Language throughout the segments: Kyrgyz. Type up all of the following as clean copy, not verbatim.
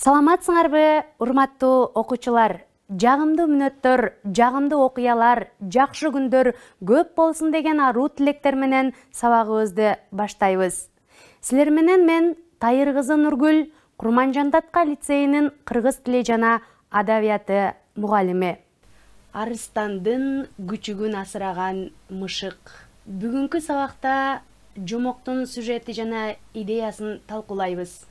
Саламатсыңарбы, урматтуу окуучулар? Жагымдуу мүнөттөр, жагымдуу окуялар, жакшы күндөр көп болсун деген аруу тилектер менен сабагыбызды баштайбыз. Силер менен мен Тайыр кызы Нургүл, Курманжандатка лицейинин кыргыз тили жана адабияты мугалими. Арыстандын күчүгүн асыраган мышык. Бүгүнкү сабакта жомоктун сюжети жана идеясын талкуулайбыз.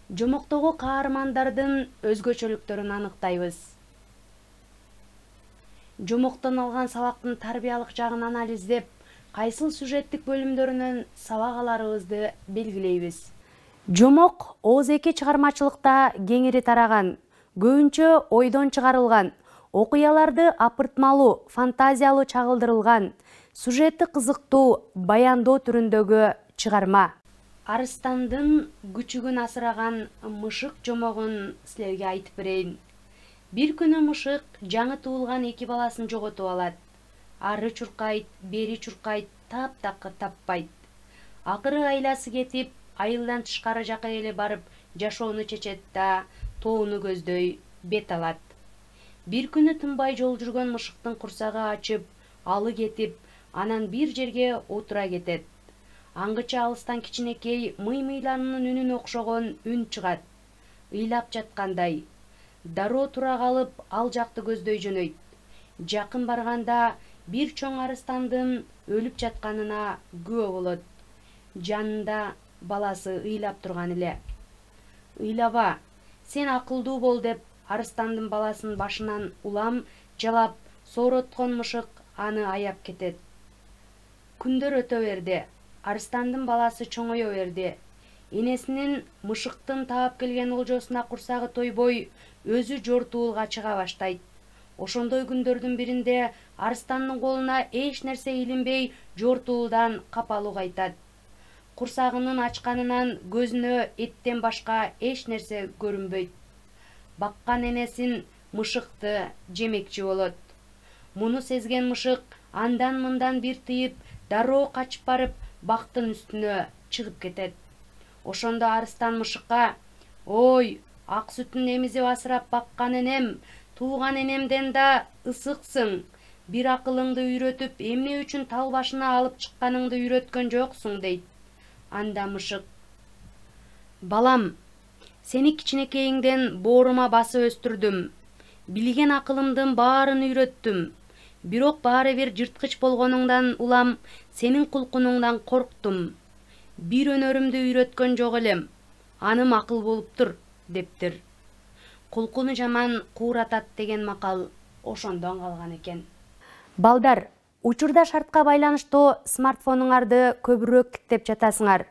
Жомоктогу каармандардын өзгөчөлүктөрүн аныктайбыз. Жомоктон алган сабактын тарбиялык жагын анализдеп, кайсыл сюжеттик бөлүмдөрүнөн сабак аларыбызды белгилейбиз. Жомок ооз-эки чыгармачылыкта кеңири тараган, көбүнчө ойдон чыгарылган, окуяларды апыртмалуу, фантазиялуу чагылдырылган, сюжети кызыктуу, баяндоо түрүндөгү чыгарма. Арыстандын күчүгүн асыраган мышык жомогун силерге айтып берейин. Бир күнү мышык жаңы туулган эки баласын жоготуп алат. Ары чуркайт, бери чуркайт, таптакыр таппайт. Акыры айласы кетип, айылдан тышкары жака эле барып, жашоону чечет да тоону көздөй бет алат. Бир күнү тынбай жол жүргөн мышыктын курсагы ачып, алы кетип, анан бир жерге отура кетет. Аңгыча алыстан кичинекей мый-мыйланын үнүнө окшогон үн чыгат. Ыйлап жаткандай. Дароо тура калып, ал жакты көздөй жөнөйт. Жакын барганда бир чоң арыстандын өлүп жатканына күбө болот. Жанында баласы ыйлап турган эле. Ыйлаба, сен акылдуу бол деп арыстандын баласын башынан улам жалап соороткон мышык аны аяп кетет. Күндөр өтө берди. Арыстандын баласы чоңое берди. Энесинин мышыктын таап келген олжосуна курсагы тойбой, өзү жортуулга чыга баштайт. Ошондой күндөрдүн биринде арыстандын колуна эч нерсе илинбей, жортуулдан капалуу кайтат. Курсагынын ачканынан көзүнө эттен башка эч нерсе көрүнбөйт. Баккан энесин мышыкты жемекчи болот. Муну сезген мышык андан-мындан бир тыйып, дароо качып барып, бактын үстүнө чыгып кетет. Ошондо арыстан мышыкка: "Ой, ак сүтүн эмизип асырап баккан энем, тууган энемден да ысыксың. Бир акылыңды үйрөтүп, эмне үчүн тал башына алып чыкканыңды үйрөткөн жоксуң" дейт. Анда мышык: "Балам, сени кичинекейиңден боорума басып өстүрдүм. Билген акылымдын баарын үйрөттүм. Бирок баары бир жырткыч болгонуңдан улам сенин кулкунуңдан корктум. Бир өнөрүмдү үйрөткөн жок элем. Аным акыл болуптур" дептир. Кулкуну жаман кууратат деген макал ошондон калган экен. Балдар, учурда шартка байланыштуу смартфонуңарды көбүрөөк киттеп жатасыңар.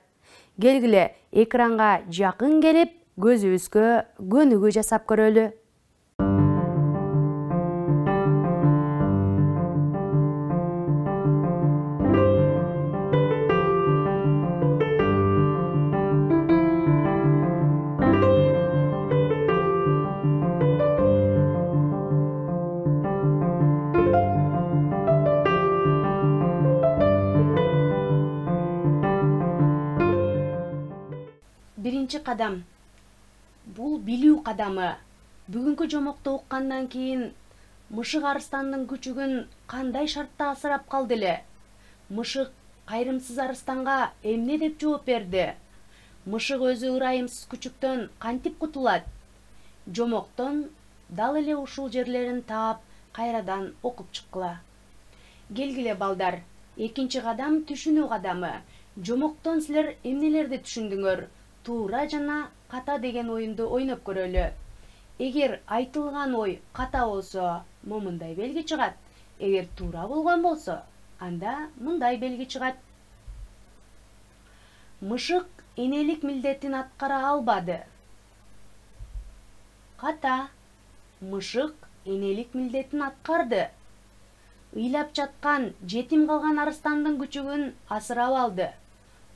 Келгиле, экранга жакын келип, көзүбүзгө көнүгүү жасап көрөлү. Биринчи кадам. Бул билүү кадамы. Бүгүнкү жомокту уккандан кийин мышык арыстандын күчүгүн кандай шартта асырап калды эле? Мышык кайрымсыз арыстанга эмне деп жооп берди? Мышык өзү ырайымсыз күчүктөн кантип кутулат? Жомоктон дал эле ушул жерлерин таап, кайрадан окуп чыккыла. Келгиле балдар, экинчи кадам түшүнүү кадамы. Жомоктон силер эмнелерди түшүндүңөр? Туура жана ката деген оюнду ойноп көрөлү. Эгер айтылган ой ката болсо, момундай белги чыгат. Эгер туура болгон болсо, анда мындай белги чыгат. Мышык энелик милдетин аткара албады. Ката. Мышык энелик милдетин аткарды. Ыйлап жаткан, жетим калган арыстандын күчүгүн асырап алды.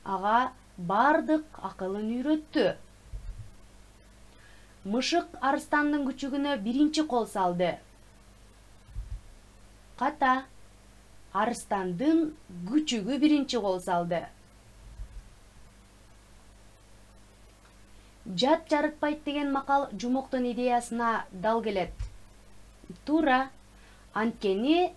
Ага бардык акылын үйрөттү. Мышык арыстандын күчүгүнө биринчи кол салды. Ката. Арыстандын күчүгү биринчи кол салды. Жат жарытпайт деген макал Жомоктун идеясына дал келет. Туура. Анткени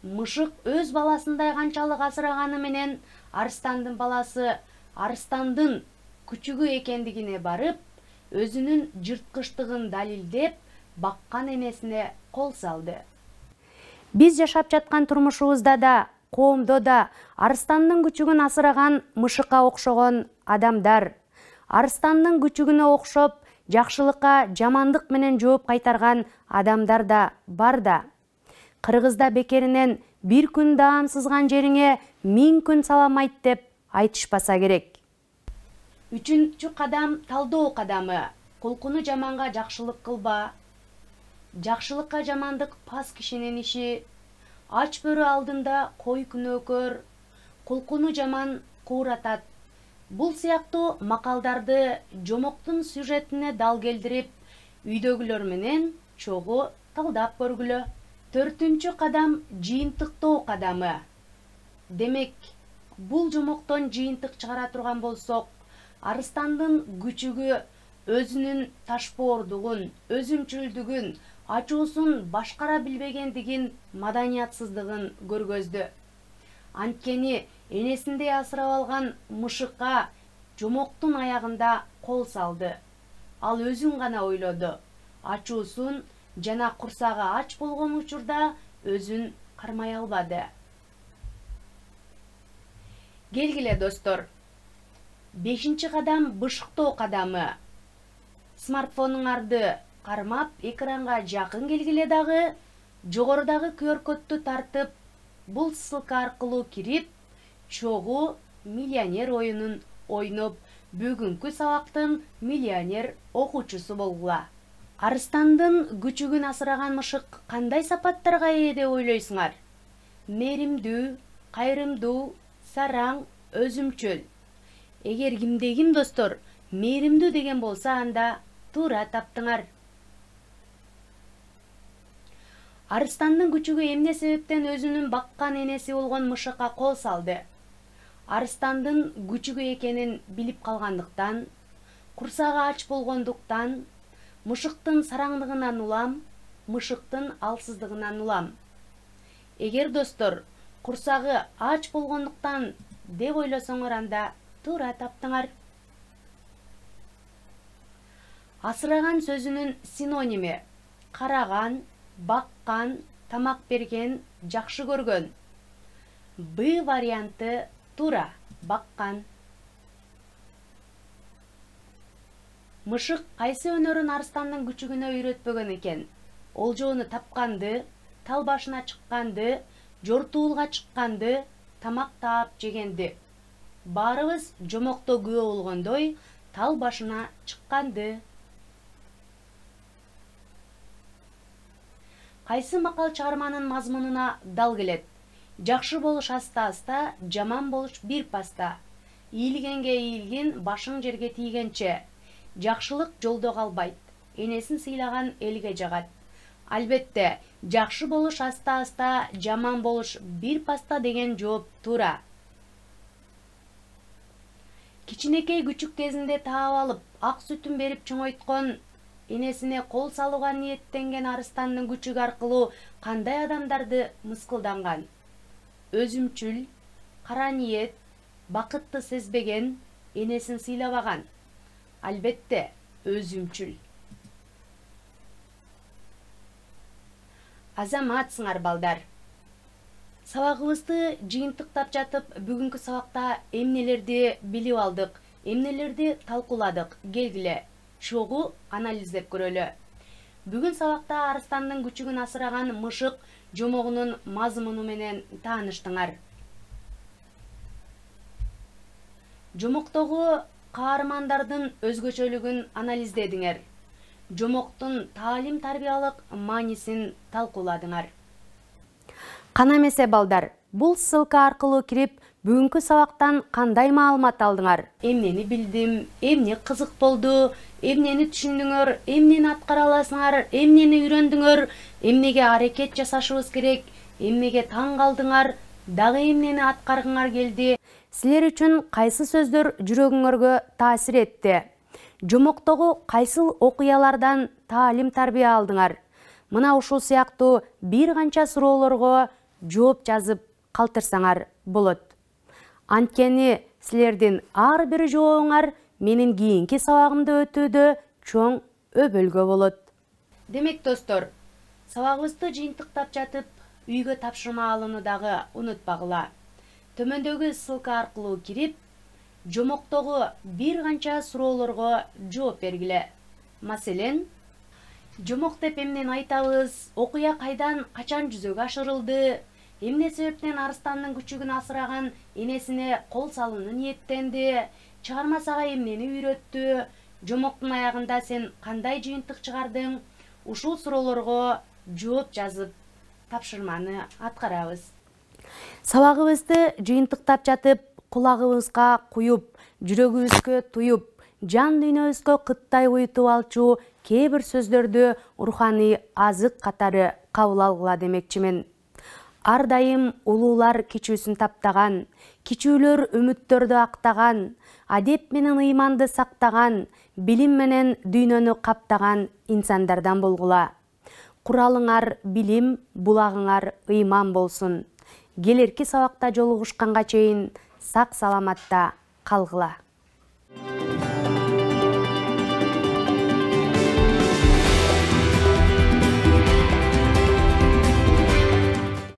мышык өз баласындай канчалык асыраганы менен арыстандын баласы арыстандын күчүгү экендигине барып, өзүнүн жырткычтыгын далилдеп, баккан энесине кол салды. Биз жашап жаткан турмушубузда да, коомдо да арыстандын күчүгүн асыраган мышыкка окшогон адамдар, арыстандын күчүгүнө окшоп жакшылыкка жамандык менен жооп кайтарган адамдар да бар да. Кыргызда бекеринен бир күн даам сызган жериңе 1000 күн саламайт деп айтышпаса керек. 3-чү кадам талдоо кадамы. Кулкуну жаманга жакшылык кылба. Жакшылыкка жамандык пас кишинин иши. Ач бөрү алдында кой күнөөкөр. Кулкуну жаман кууратат. Бул сыяктуу макалдарды Жомоктун сюжетине дал келдирип, үйдөгүлөр менен чогуу талдап көргүлө. 4-чү кадам жыйынтыктоо кадамы. Демек, бул Жомоктон жыйынтык чыгара турган болсок, арыстандын күчүгү өзүнүн ташпоордугун, өзүмчүлдүгүн, ачуусун башкара билбегендигин, маданиятсыздыгын көргөздү. Анткени энесиндей асырап алган мышыкка Жомоктун аягында кол салды. Ал өзүн гана ойлоду. Ачуусун жана курсагы ач болгон учурда өзүн кармай албады. Келгиле достор. 5-чи кадам бышыктоо кадамы. Смартфонуңарды кармап, экранга жакын келгиле дагы, жогорудагы QR-кодду тартып, бул ссылка аркылуу кирип, чогуу миллионер оюнун ойноп, бүгүнкү сабактын миллионер окуучусу болгула. Арыстандын күчүгүн асыраган мышык кандай сапаттарга ээ деп ойлойсуңар? Мээримдүү, кайрымдуу, сараң, өзүмчүл. Эгер кимде ким достор, мээримдүү деген болсо, анда туура таптыңар. Арыстандын күчүгү эмне себептен өзүнүн баккан энеси болгон мышыкка кол салды? Арыстандын күчүгү экенин билип калгандыктан, курсагы ач болгондуктан, мышыктын сараңдыгынан улам, мышыктын алсыздыгынан улам. Эгер достор, курсагы ач болгондуктан деп ойлосоңор, анда туура таптыңар. Асыраган сөзүнүн синоними: караган, баккан, тамак берген, жакшы көргөн. Б варианты туура, баккан. Мышык кайсы өнөрүн арыстандын күчүгүнө үйрөтпөгөн экен? Олжоону тапканды, тал башына чыкканды, жортуулга чыкканды, тамак таап жегенди. Баарыбыз Жомокто күбө болгондой, тал башына чыкканды. Кайсы макал чыгарманын мазмунуна дал келет? Жакшы болуш аста-аста, жаман болуш бир паста. Ийилгенге ийилгин, башың жерге тийгенче. Жакшылык жолдо калбайт, энесин сыйлаган элге жагат. Албетте, жакшы болуш аста-аста, жаман болуш бир паста деген жооп туура. Кичинекей күчүк кезинде таап алып, ак сүтүн берип чоңойткон, энесине кол салууга ниеттенген арыстандын күчүгү аркылуу кандай адамдарды мыскылданган? Өзүмчүл, кара ниет, бакытты сезбеген, энесин сыйлабаган. Албетте, өзүмчүл. Азаматсыңар балдар. Сабагыбызды жыйынтыктап жатып, бүгүнкү сабакта эмнелерди билип алдык, эмнелерди талкууладык? Келгиле, чогуу анализдеп көрөлү. Бүгүн сабакта арыстандын күчүгүн асыраган мышык Жомогунун мазмуну менен тааныштыңар. Жомоктогу каармандардын өзгөчөлүгүн анализдедиңер. Жомоктун таалим-тарбиялык маанисин талкууладыңар. Кана эмесе балдар, бул ссылка аркылуу кирип, бүгүнкү сабактан кандай маалымат алдыңар? Эмнени билдим, эмне кызык болду, эмнени түшүндүңөр, эмнени аткара аласыңар, эмнени үйрөндүңөр, эмнеге аракет жасашыбыз керек, эмнеге таң калдыңар, дагы эмнени аткаргыңар келди? Силер үчүн кайсы сөздөр жүрөгүңөргө таасир этти? Жомоктогу кайсыл окуялардан таалим тарбия алдыңар? Мына ушул сыяктуу бир канча суроолорго жооп жазып калтырсаңар болот. Анткени силердин ар бир жообуңар менин кийинки сабагымды өтүүдө чоң өбөлгө болот. Демек достор, сабагыбызды жыйынтыктап жатып, үйгө тапшырма алууну дагы унутпагыла. Төмөндөгү ссылка аркылуу кирип, жомоктогу бир канча суроолорго жооп бергиле. Маселен, жомок деп эмнени айтабыз, окуя кайдан, качан жүзөгө ашырылды, эмне себептен арыстандын күчүгүн асыраган энесине кол салууну ниеттенди, чыгарма сага эмнени үйрөттү, жомоктун аягында сен кандай жыйынтык чыгардың? Ушул суроолорго жооп жазып тапшырманы аткарабыз. Сабагыбызды жыйынтыктап жатып, кулагыбызга куюп, жүрөгүбүзгө туюп, жан дүйнөбүзгө кыттай уютуп алчу кээ бир сөздөрдү руханий азык катары кабыл алгыла демекчимин. Ар дайым улуулар кичүүсүн таптаган, кичүүлөр үмүттөрдү актаган, адеп менен ыйманды сактаган, билим менен дүйнөнү каптаган инсандардан болгула. Куралыңар билим, булагыңар ыйман болсун. Келерки сабакта жолугушканга чейин сак саламатта калгыла.